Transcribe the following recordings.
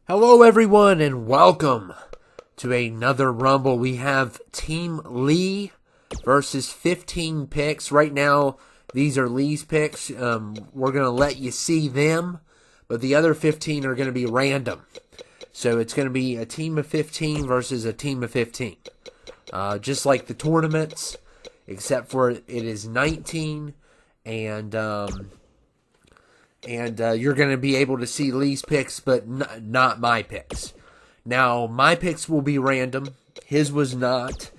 Hello everyone and welcome to another Rumble. We have Team Lee versus 15 picks. Right now, these are Lee's picks. We're going to let you see them, but the other 15 are going to be random. So it's going to be a team of 15 versus a team of 15. Just like the tournaments, except for it is 19 and you're going to be able to see Lee's picks, but not my picks. Now, my picks will be random. His was not.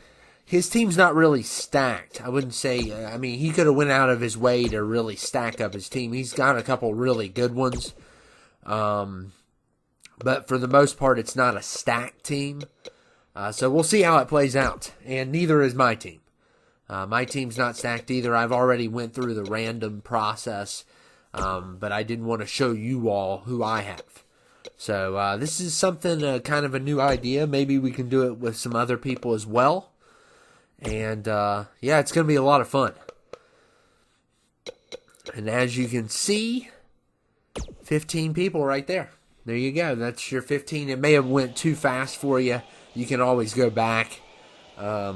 His team's not really stacked. I wouldn't say, he could have went out of his way to really stack up his team. He's got a couple really good ones. But for the most part, it's not a stacked team. So we'll see how it plays out. And neither is my team. My team's not stacked either. I've already went through the random process. But I didn't want to show you all who I have. So this is something, kind of a new idea. Maybe we can do it with some other people as well. And yeah, it's going to be a lot of fun. And as you can see, 15 people right there. There you go. That's your 15. It may have went too fast for you. You can always go back. But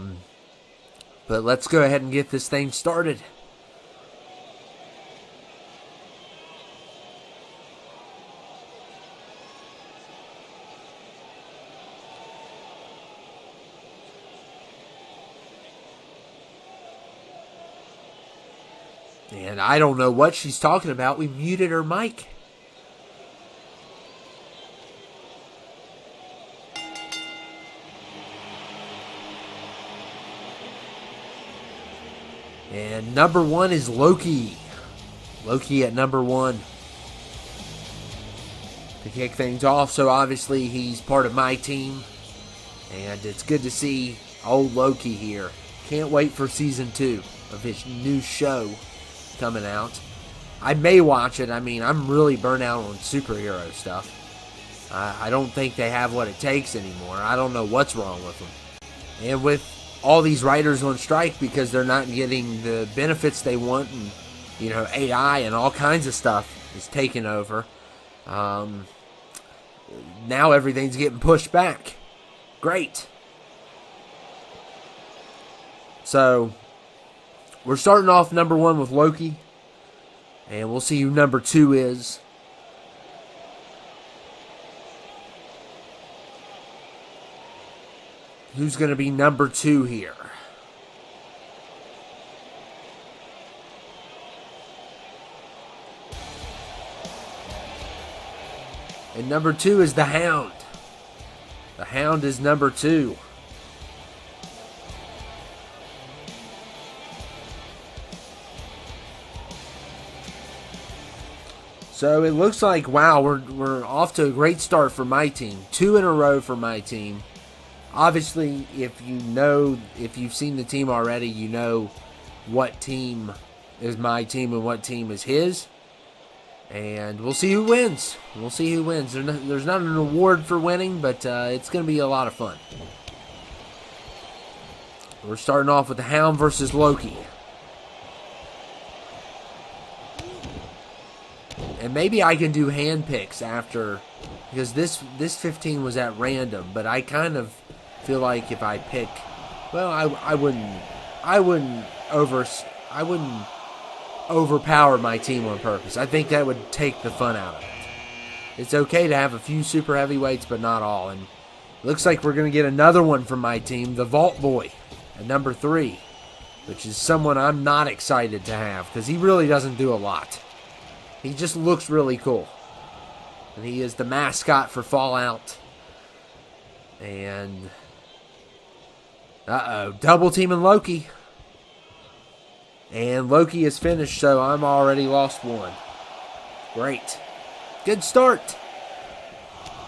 let's go ahead and get this thing started. And I don't know what she's talking about. We muted her mic. And number one is Loki. Loki at number one. To kick things off. So obviously he's part of my team. And it's good to see old Loki here. Can't wait for season 2 of his new show coming out. I may watch it. I'm really burnt out on superhero stuff. I don't think they have what it takes anymore. I don't know what's wrong with them. And with all these writers on strike because they're not getting the benefits they want, and AI and all kinds of stuff is taking over. Now everything's getting pushed back. Great. So we're starting off number one with Loki. And we'll see who number 2 is. Who's going to be number 2 here? And number 2 is the Hound. The Hound is number 2. So it looks like, wow, we're off to a great start for my team. 2 in a row for my team. Obviously, if you've seen the team already, you know what team is my team and what team is his. And we'll see who wins. We'll see who wins. There's not an award for winning, but it's going to be a lot of fun. We're starting off with the Hound versus Loki. And maybe I can do hand picks after, because this 15 was at random. But I kind of feel like if I pick, well, I wouldn't overpower my team on purpose. I think that would take the fun out of it. It's okay to have a few super heavyweights, but not all. And it looks like we're going to get another one from my team, the Vault Boy, at number 3, which is someone I'm not excited to have because he really doesn't do a lot. He just looks really cool. And he is the mascot for Fallout. And double teaming Loki. And Loki is finished, so I'm already lost 1. Great. Good start.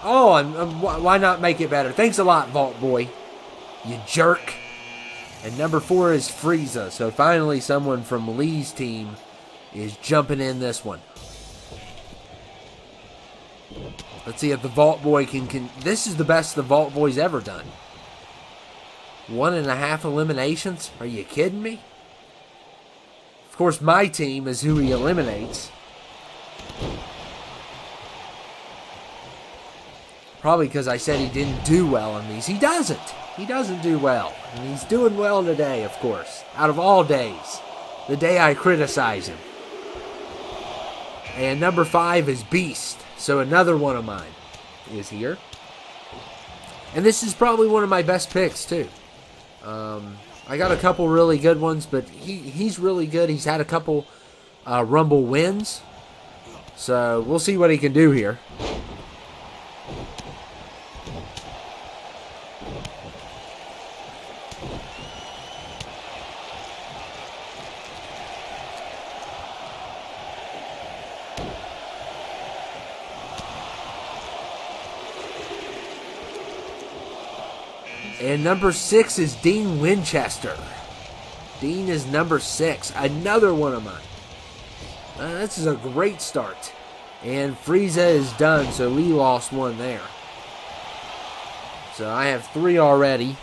Oh, and why not make it better? Thanks a lot, Vault Boy. You jerk. And number 4 is Frieza. So finally someone from Lee's team is jumping in this one. Let's see if the Vault Boy can... This is the best the Vault Boy's ever done. 1.5 eliminations? Are you kidding me? Of course, my team is who he eliminates. Probably because I said he didn't do well in these. He doesn't. He doesn't do well. And he's doing well today, of course. Out of all days. The day I criticize him. And number 5 is Beast. So another one of mine is here. And this is probably one of my best picks, too. I got a couple really good ones, but he's really good. He's had a couple Rumble wins. So we'll see what he can do here. And number 6 is Dean Winchester. Dean is number 6. Another one of mine. This is a great start. And Frieza is done, so we lost one there. So I have 3 already.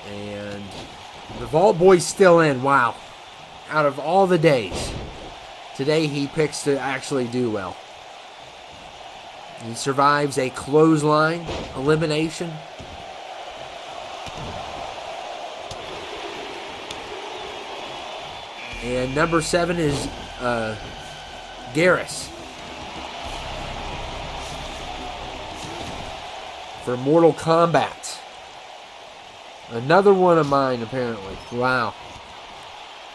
And the Vault Boy's still in. Wow. Out of all the days, today he picks to actually do well. He survives a clothesline elimination. And number 7 is Garrus for Mortal Kombat. Another one of mine, apparently. Wow.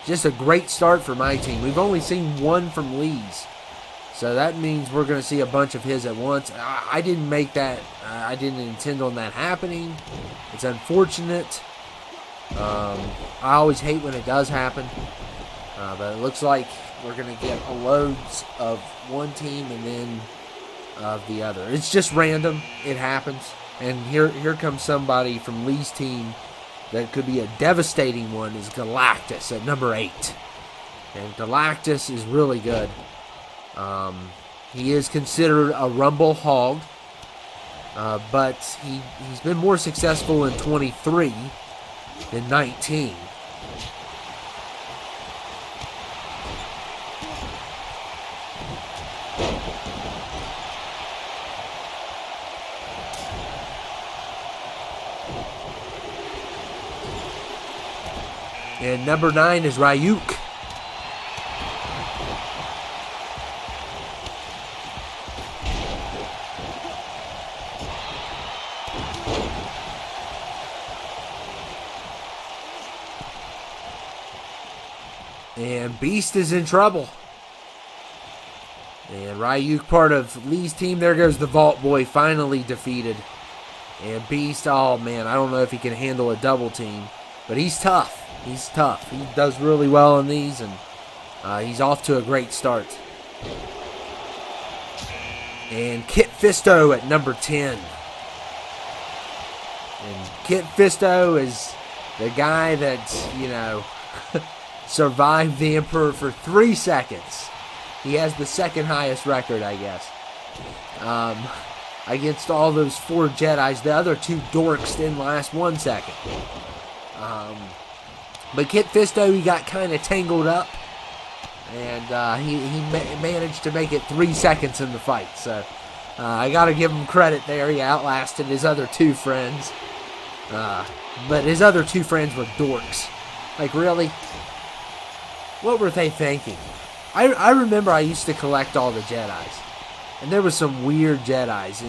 Just a great start for my team. We've only seen one from Lee's. So that means we're going to see a bunch of his at once. I didn't make that. I didn't intend on that happening. It's unfortunate. I always hate when it does happen. But it looks like we're going to get loads of one team and then of the other. It's just random. It happens. And here comes somebody from Lee's team that could be a devastating one, is Galactus at number 8. And Galactus is really good. He is considered a Rumble hog, but he's been more successful in 23 than 19. And number 9 is Ryuk. And Beast is in trouble. And Ryuk, part of Lee's team. There goes the Vault Boy, finally defeated. And Beast, oh man, I don't know if he can handle a double team. But he's tough. He's tough. He does really well in these, and he's off to a great start. And Kit Fisto at number 10. And Kit Fisto is the guy that, you know, survived the Emperor for 3 seconds. He has the second highest record, I guess. Against all those 4 Jedis. The other 2 dorks didn't last 1 second. But Kit Fisto, he got kind of tangled up. And he managed to make it 3 seconds in the fight. So I got to give him credit there. He outlasted his other 2 friends. But his other 2 friends were dorks. Like, really? What were they thinking? I remember I used to collect all the Jedis. And there was some weird Jedis,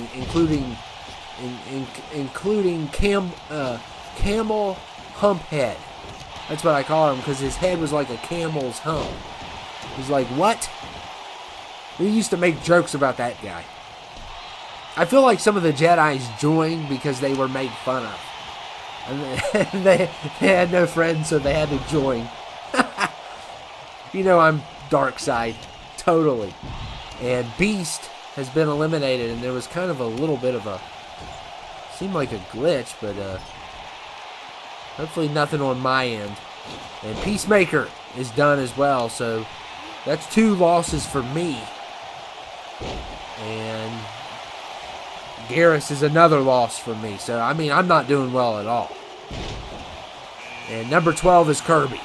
including Camel Humphead. That's what I call him, because his head was like a camel's hump. He's like, what? We used to make jokes about that guy. I feel like some of the Jedis joined because they were made fun of. And they had no friends, so they had to join. You know, I'm dark side. Totally. And Beast has been eliminated, and there was kind of a little bit of a... seemed like a glitch, but hopefully nothing on my end. And Peacemaker is done as well, so that's 2 losses for me. And Garrus is another loss for me. So, I mean, I'm not doing well at all. And number 12 is Kirby.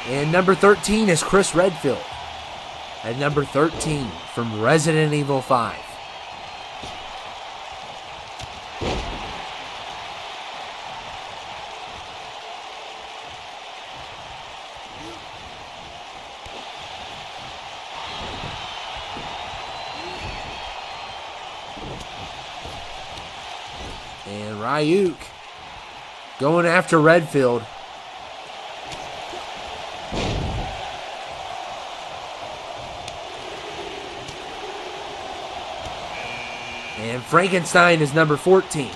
And number 13 is Chris Redfield. At number 13 from Resident Evil 5. And Ryuk going after Redfield. And Frankenstein is number 14.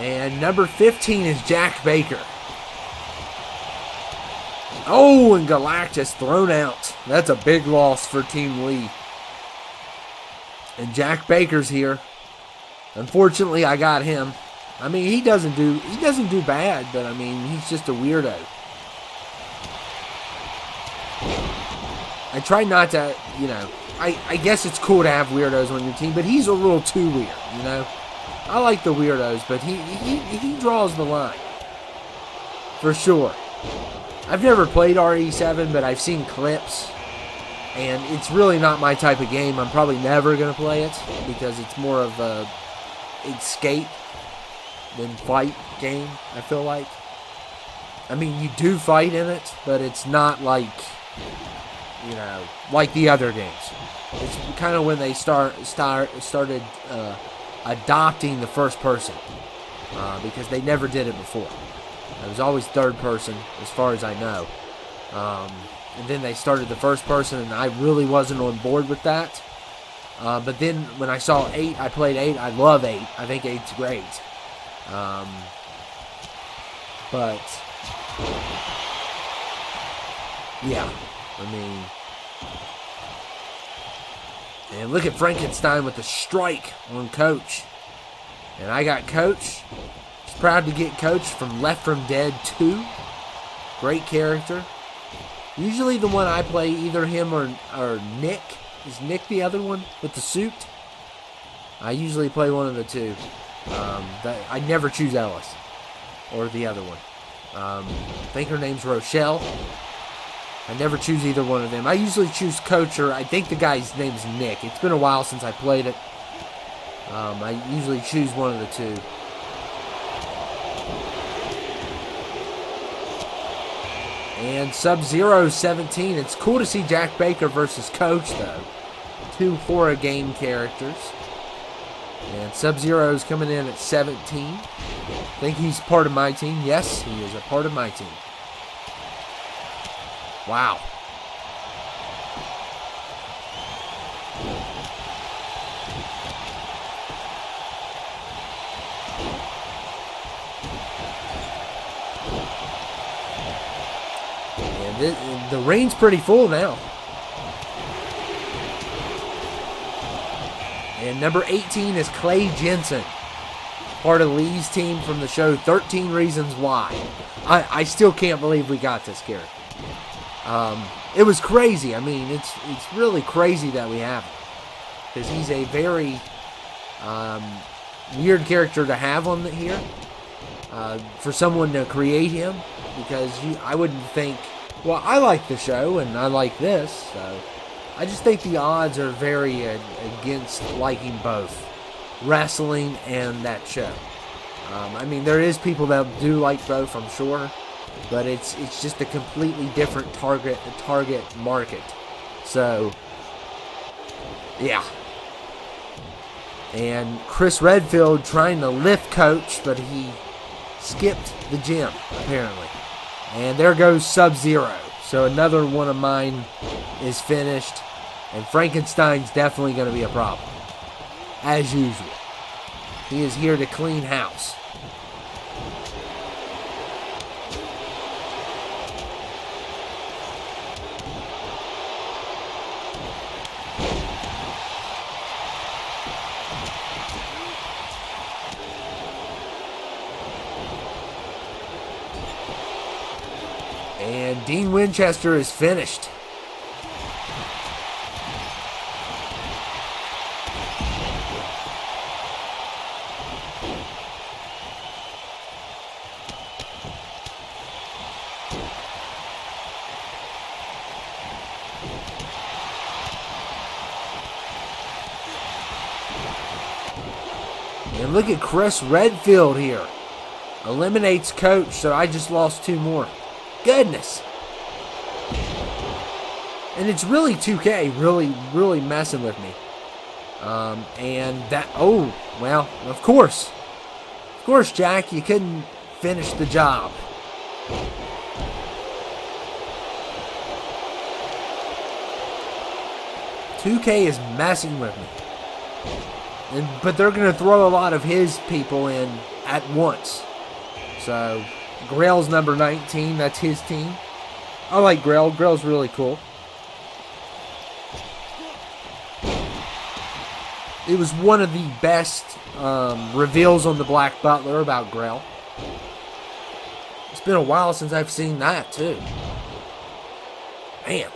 And number 15 is Jack Baker. Oh, and Galactus thrown out. That's a big loss for Team Lee. And Jack Baker's here. Unfortunately, I got him. I mean, he doesn't do bad, but I mean, he's just a weirdo. I try not to, I guess it's cool to have weirdos on your team, but he's a little too weird, I like the weirdos, but he draws the line. For sure. I've never played RE7, but I've seen clips. And it's really not my type of game. I'm probably never going to play it because it's more of a escape than fight game, I feel like. I mean, you do fight in it, but it's not like, like the other games. It's kind of when they started adopting the first person because they never did it before. It was always third person, as far as I know. And then they started the first person, and I really wasn't on board with that. But then when I saw 8, I played 8. I love 8. I think 8's great. But yeah, I mean, and look at Frankenstein with the strike on Coach. And I got Coach. Just proud to get Coach from Left 4 Dead 2. Great character. Usually the one I play, either him or Nick. Is Nick the other one with the suit? I usually play one of the two. I never choose Ellis or the other one. I think her name's Rochelle. I never choose either one of them. I usually choose Coach, or I think the guy's name's Nick. It's been a while since I played it. I usually choose one of the two. And Sub-Zero 17. It's cool to see Jack Baker versus Coach, though. 2 horror game characters. And Sub-Zero's coming in at 17. I think he's part of my team. Yes, he is a part of my team. Wow. And the ring's pretty full now. And number 18 is Clay Jensen, part of Lee's team from the show 13 Reasons Why. I still can't believe we got this character. It was crazy. I mean, it's really crazy that we have him, because he's a very weird character to have on here. For someone to create him, because I wouldn't think. Well, I like the show and I like this, so I just think the odds are very against liking both wrestling and that show. I mean, there is people that do like both, I'm sure, but it's just a completely different target market. So, yeah. And Chris Redfield trying to lift Coach, but he skipped the gym, apparently. And there goes Sub-Zero. So another one of mine is finished. And Frankenstein's definitely going to be a problem. As usual. He is here to clean house. And Dean Winchester is finished. And look at Chris Redfield here. Eliminates Coach, so I just lost 2 more. Goodness. And it's really 2K really messing with me. And that, oh, well, of course, Jack, you couldn't finish the job. "2K is messing with me." But they're going to throw a lot of his people in at once. So, Grail's number 19. That's his team. I like Grail. Grail's really cool. It was one of the best reveals on the Black Butler about Grail. It's been a while since I've seen that, too. Man.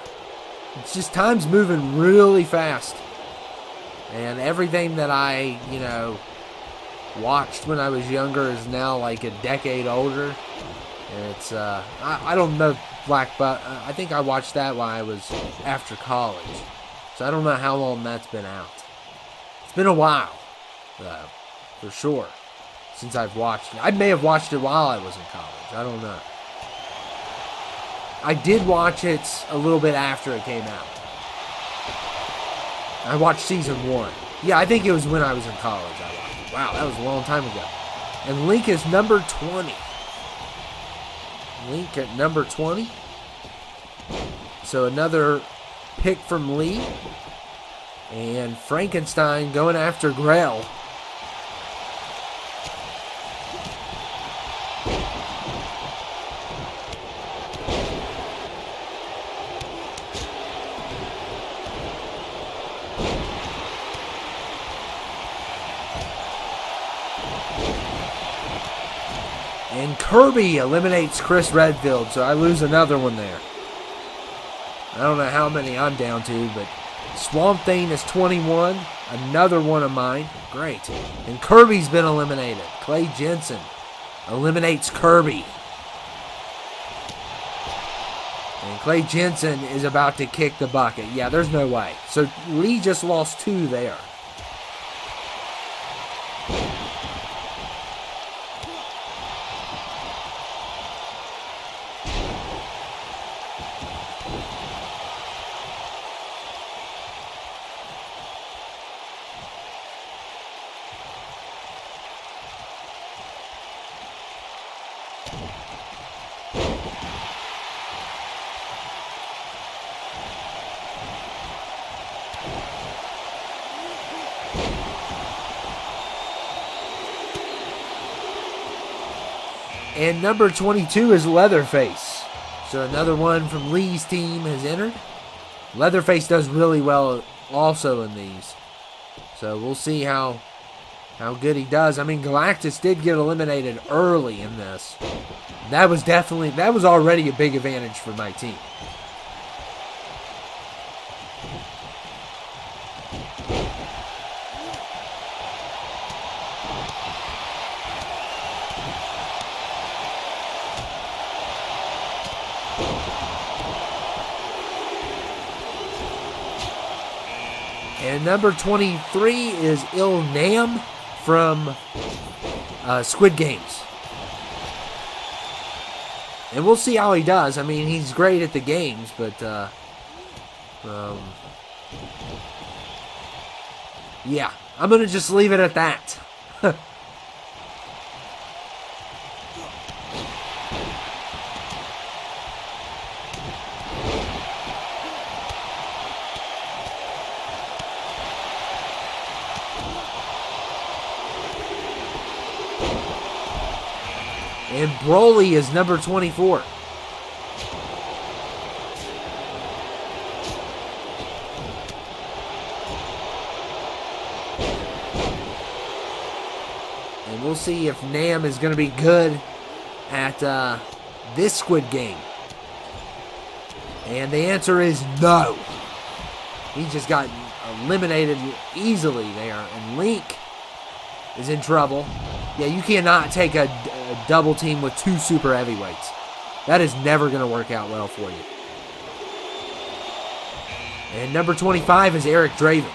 It's just time's moving really fast. And everything that I, watched when I was younger is now like a decade older. And it's, I don't know Black Butler. I think I watched that while I was after college. So I don't know how long that's been out. It's been a while, though, for sure, since I've watched it. I may have watched it while I was in college. I don't know. I did watch it a little bit after it came out. I watched season 1. Yeah, I think it was when I was in college I watched it. Wow, that was a long time ago. And Link is number 20. Link at number 20. So another pick from Lee. And Frankenstein going after Grail. And Kirby eliminates Chris Redfield, so I lose another one there. I don't know how many I'm down to, but Swamp Thing is 21. Another one of mine. Great. And Kirby's been eliminated. Clay Jensen eliminates Kirby. And Clay Jensen is about to kick the bucket. Yeah, there's no way. So Lee just lost 2 there. And number 22 is Leatherface. So another one from Lee's team has entered. Leatherface does really well also in these. So we'll see how good he does. I mean, Galactus did get eliminated early in this. That was already a big advantage for my team. And number 23 is Il Nam from Squid Games. And we'll see how he does. I mean, he's great at the games, but yeah, I'm going to just leave it at that. And Broly is number 24. And we'll see if Nam is going to be good at this Squid Game. And the answer is no. He just got eliminated easily there. And Link is in trouble. Yeah, you cannot take a double team with 2 super heavyweights. That is never going to work out well for you. And number 25 is Eric Draven.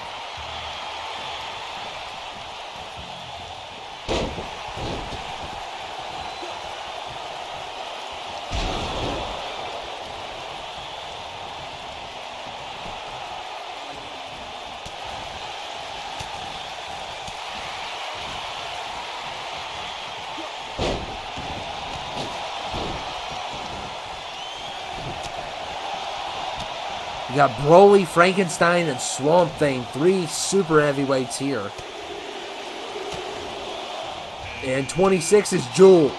You got Broly, Frankenstein, and Swamp Thing. 3 super heavyweights here. And 26 is Jules.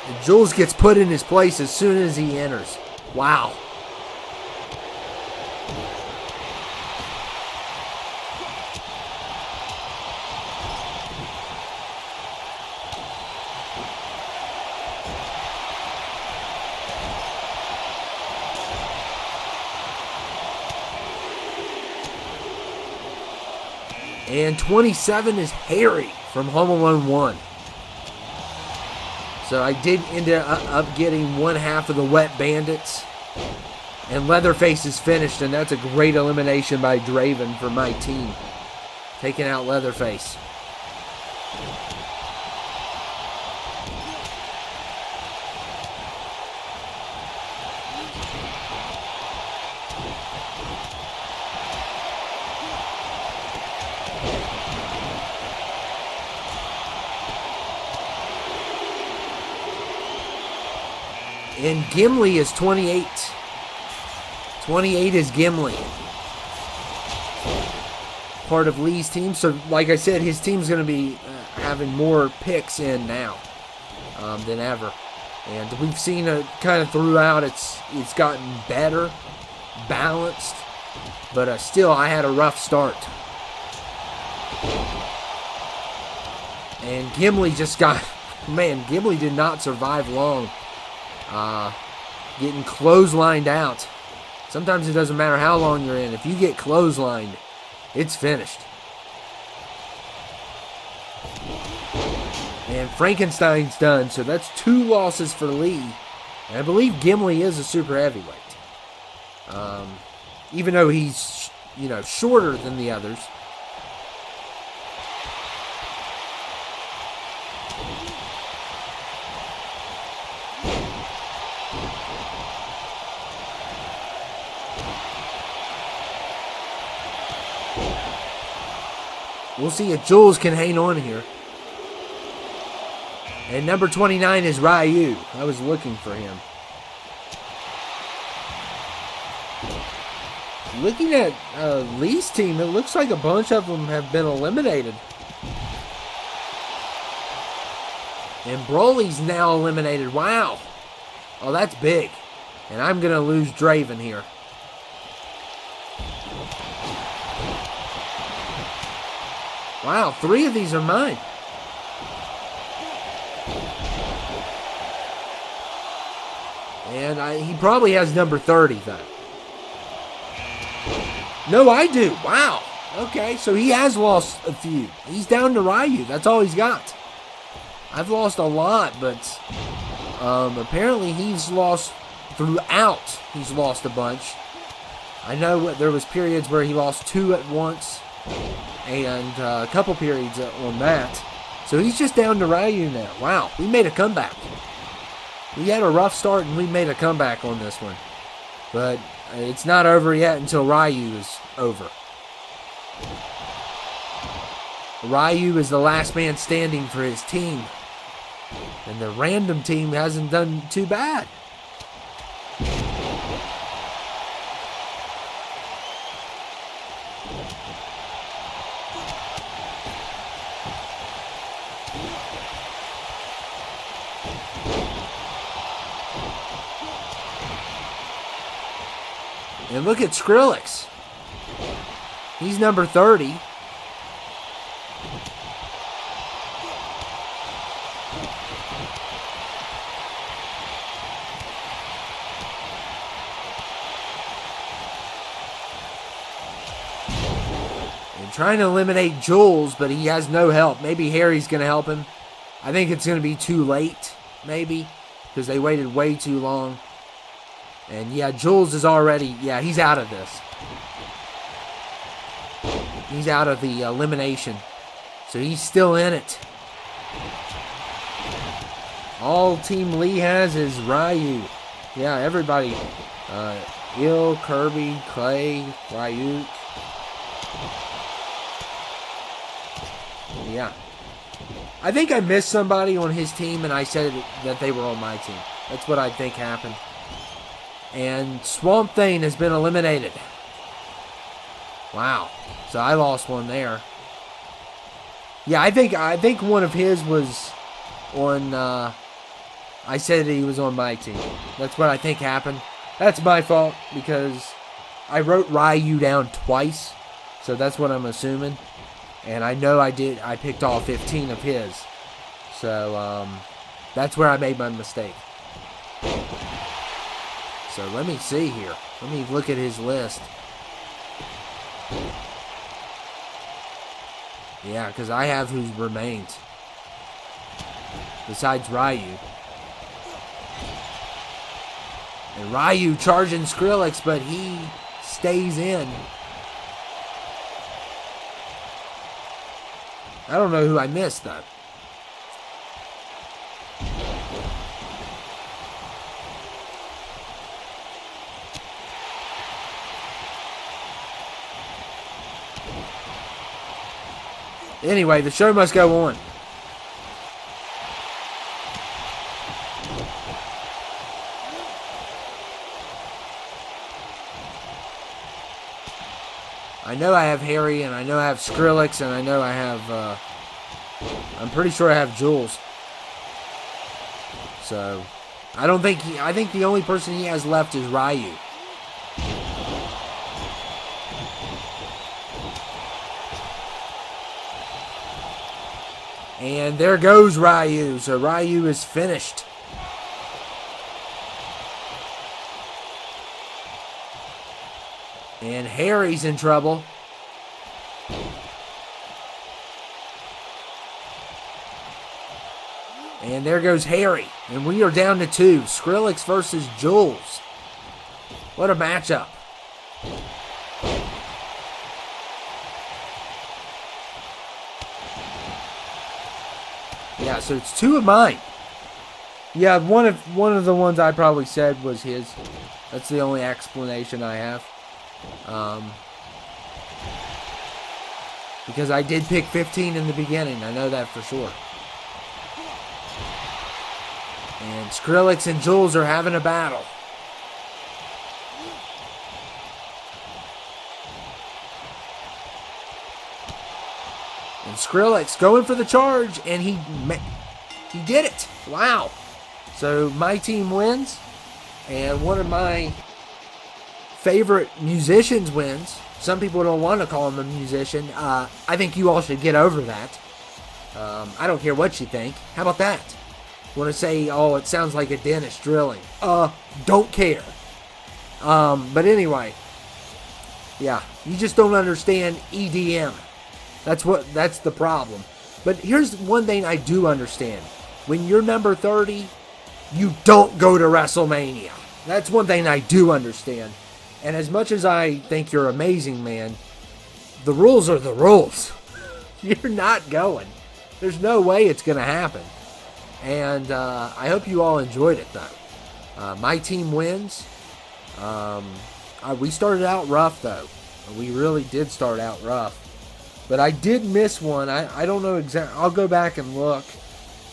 And Jules gets put in his place as soon as he enters. Wow. And 27 is Harry from Home Alone 1. So I did end up getting one half of the Wet Bandits. And Leatherface is finished, and that's a great elimination by Draven for my team. Taking out Leatherface. And Gimli is 28. 28 is Gimli. Part of Lee's team. So, like I said, his team's going to be having more picks in now than ever. And we've seen kind of throughout it's gotten better, balanced. But still, I had a rough start. And Gimli just got... Man, Gimli did not survive long. Getting clotheslined out. Sometimes it doesn't matter how long you're in. If you get clotheslined, it's finished. And Frankenstein's done, so that's 2 losses for Lee. And I believe Gimli is a super heavyweight. Even though he's, shorter than the others. We'll see if Jules can hang on here. And number 29 is Ryu. I was looking for him. Looking at Lee's team, it looks like a bunch of them have been eliminated. And Broly's now eliminated. Wow. Oh, that's big. And I'm going to lose Draven here. Wow, 3 of these are mine. And he probably has number 30, though. No, I do. Wow. Okay, so he has lost a few. He's down to Ryu. That's all he's got. I've lost a lot, but apparently he's lost throughout. He's lost a bunch. I know there was periods where he lost 2 at once. And a couple periods on that. So he's just down to Ryu now. Wow, we made a comeback. We had a rough start and we made a comeback on this one. But it's not over yet until Ryu is over. Ryu is the last man standing for his team. And the random team hasn't done too bad. And look at Skrillex. He's number 30. And trying to eliminate Jules, but he has no help. Maybe Harry's going to help him. I think it's going to be too late, maybe, because they waited way too long. And yeah, Jules is already, he's out of this. He's out of the elimination. So he's still in it. All Team Lee has is Ryu. Yeah, everybody. Il, Kirby, Clay, Ryu. Yeah. I think I missed somebody on his team and I said that they were on my team. That's what I think happened. And Swamp Thing has been eliminated. Wow. So I lost one there. Yeah, I think one of his was on I said that he was on my team. That's what I think happened. That's my fault because I wrote Ryu down twice. So that's what I'm assuming. And I know I picked all 15 of his. So that's where I made my mistake. So let me see here. Let me look at his list. Yeah, because I have who's remained. Besides Ryu. And Ryu charging Skrillex, but he stays in. I don't know who I missed, though. Anyway, the show must go on. I know I have Harry, and I know I have Skrillex, and I know I have, I'm pretty sure I have Jules. So, I think the only person he has left is Ryu. And there goes Ryu. So Ryu is finished. And Harry's in trouble. And there goes Harry. And we are down to 2. Skrillex versus Jules. What a matchup. Yeah, so it's 2 of mine. Yeah, one of the ones I probably said was his. That's the only explanation I have. Because I did pick 15 in the beginning. I know that for sure. And Skrillex and Jules are having a battle. And Skrillex going for the charge, and he did it. Wow. So my team wins, and one of my favorite musicians wins. Some people don't want to call him a musician. I think you all should get over that. I don't care what you think. How about that? Want to say, oh, it sounds like a dentist drilling. Don't care. But anyway, yeah, you just don't understand EDM. That's the problem. But here's one thing I do understand. When you're number 30, you don't go to WrestleMania. That's one thing I do understand. And as much as I think you're amazing, man, the rules are the rules. You're not going. There's no way it's going to happen. And I hope you all enjoyed it, though. My team wins. We started out rough, though. We really did start out rough. But I did miss one. I don't know exactly. I'll go back and look.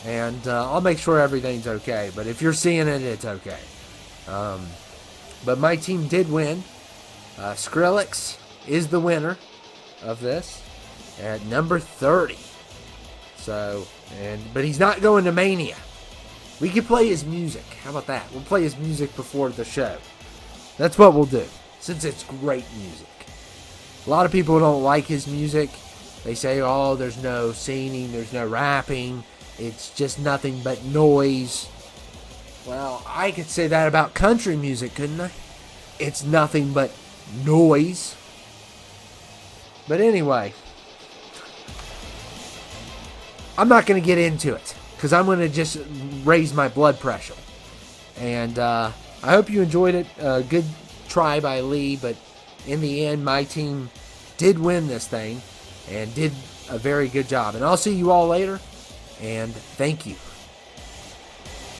And I'll make sure everything's okay. But if you're seeing it, it's okay. But my team did win. Skrillex is the winner. of this at number 30. So, but he's not going to Mania. We could play his music. How about that? We'll play his music before the show. That's what we'll do, since it's great music. A lot of people don't like his music. They say, oh, there's no singing, there's no rapping. It's just nothing but noise. Well, I could say that about country music, couldn't I? It's nothing but noise. But anyway, I'm not going to get into it because I'm going to just raise my blood pressure. And I hope you enjoyed it. Good try by Lee, but in the end, my team did win this thing and did a very good job. And I'll see you all later, and thank you.